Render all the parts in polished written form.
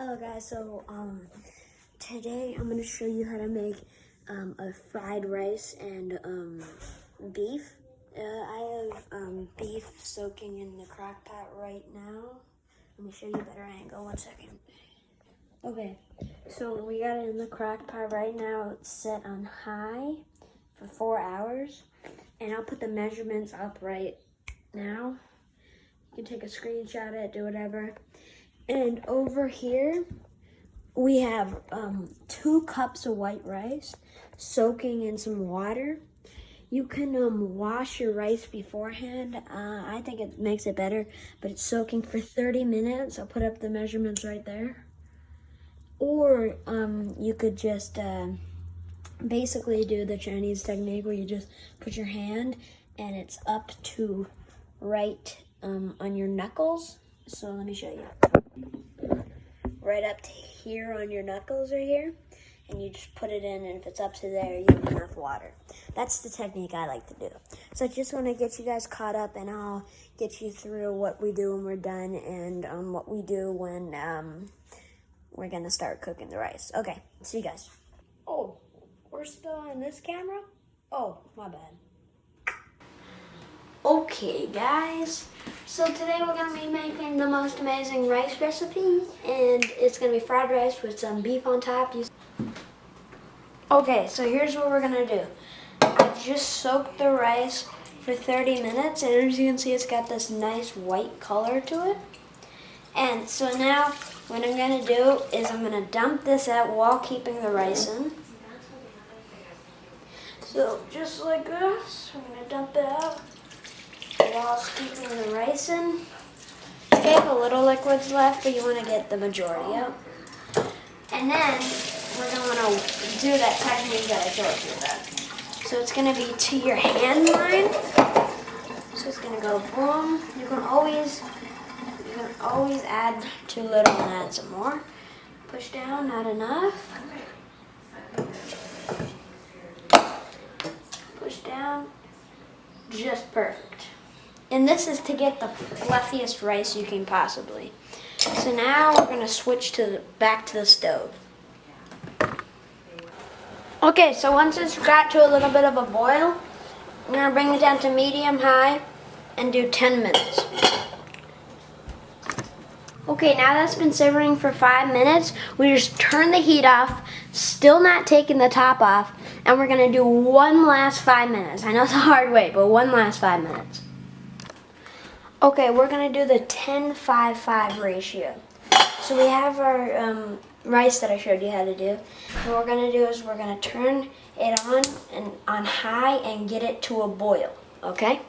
Hello guys, so today I'm going to show you how to make a fried rice and beef. I have beef soaking in the crock pot right now. Let me show you a better angle, 1 second. Okay, so we got it in the crock pot right now. It's set on high for 4 hours, and I'll put the measurements up right now. You can take a screenshot of it, do whatever. And over here, we have 2 cups of white rice soaking in some water. You can wash your rice beforehand. I think it makes it better, but it's soaking for 30 minutes. I'll put up the measurements right there. Or you could just basically do the Chinese technique where you just put your hand and it's up to right on your knuckles. So let me show you. Right up to here on your knuckles right here, and you just put it in, and if it's up to there, you have enough water. That's the technique I like to do. So I just want to get you guys caught up, and I'll get you through what we do when we're done and what we do when we're going to start cooking the rice. Okay, see you guys. Oh, we're still on this camera? Oh, my bad. Okay guys, so today we're going to be making the most amazing rice recipe, and it's going to be fried rice with some beef on top. Okay, so here's what we're going to do. I've just soaked the rice for 30 minutes, and as you can see, it's got this nice white color to it. And so now what I'm going to do is I'm going to dump this out while keeping the rice in. So just like this, I'm going to dump it out while keeping the rice in. Okay, a little liquid's left, but you want to get the majority out. And then we're going to do that technique that I told you about. So it's going to be to your hand line. So it's going to go boom. You can always add too little and add some more. Push down, not enough. Push down, just perfect. And this is to get the fluffiest rice you can possibly. So now we're going to switch back to the stove. Okay, so once it's got to a little bit of a boil, we're going to bring it down to medium-high and do 10 minutes. Okay, now that's been simmering for 5 minutes, we just turn the heat off, still not taking the top off, and we're going to do one last 5 minutes. I know it's a hard way, but one last 5 minutes. Okay, we're going to do the 10-5-5 ratio. So we have our rice that I showed you how to do. And what we're going to do is we're going to turn it on high and get it to a boil, okay?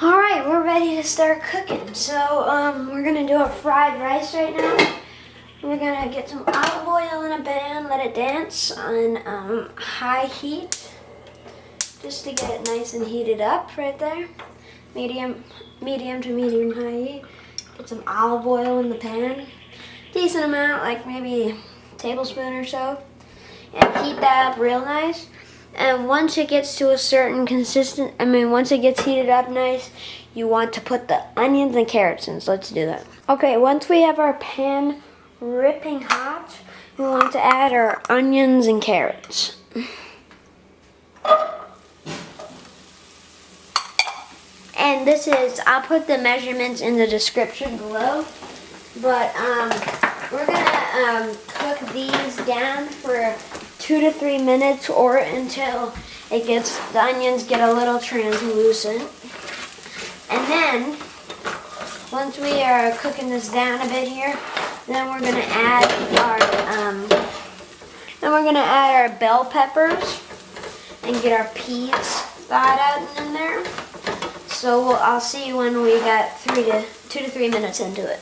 Alright, we're ready to start cooking. So we're going to do our fried rice right now. We're going to get some olive oil in a pan, let it dance on high heat. Just to get it nice and heated up right there. Medium to medium high heat. Get some olive oil in the pan. Decent amount, like maybe a tablespoon or so. And heat that up real nice. And once it gets to a certain once it gets heated up nice, you want to put the onions and carrots in. So let's do that. Okay, once we have our pan ripping hot, we want to add our onions and carrots. And I'll put the measurements in the description below, but we're gonna cook these down for 2 to 3 minutes or until the onions get a little translucent. And then, once we are cooking this down a bit here, then we're gonna add our bell peppers and get our peas thawed out in there. So I'll see you when we got 2 to 3 minutes into it.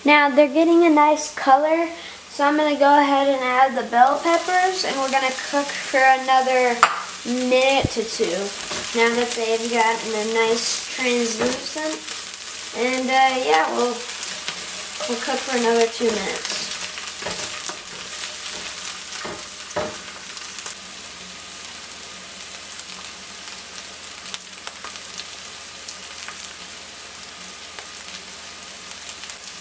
Now they're getting a nice color, so I'm going to go ahead and add the bell peppers, and we're going to cook for another minute to 2. Now that they've gotten a nice translucent, and yeah, we'll cook for another 2 minutes.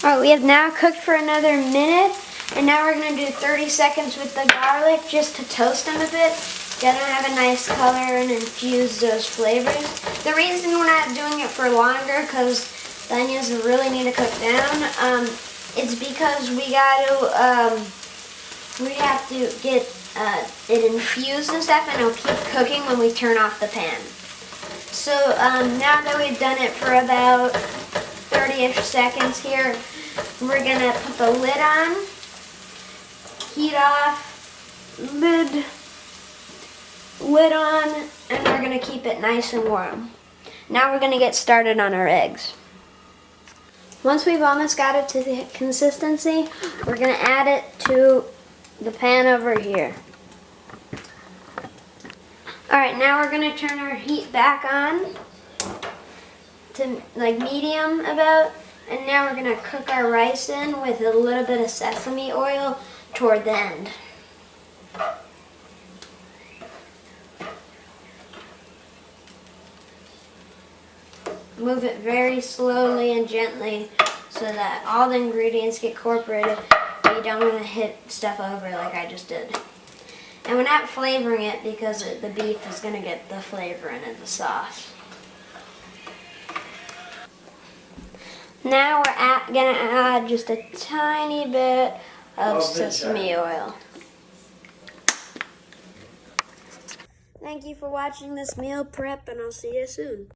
Alright, we have now cooked for another minute, and now we're going to do 30 seconds with the garlic just to toast them a bit. Get them to have a nice color and infuse those flavors. The reason we're not doing it for longer, because the onions really need to cook down, it's because we have to get it infused and stuff, and it'll keep cooking when we turn off the pan. So now that we've done it for about 30-ish seconds here, we're gonna put the lid on, heat off, lid on, and we're gonna keep it nice and warm. Now we're gonna get started on our eggs. Once we've almost got it to the consistency, we're gonna add it to the pan over here. Alright, now we're gonna turn our heat back on to like medium about, and now we're gonna cook our rice in with a little bit of sesame oil toward the end. Move it very slowly and gently so that all the ingredients get incorporated, but you don't want to hit stuff over like I just did. And we're not flavoring it because the beef is going to get the flavor into the sauce. Now we're going to add just a tiny bit of sesame oil. Thank you for watching this meal prep, and I'll see you soon.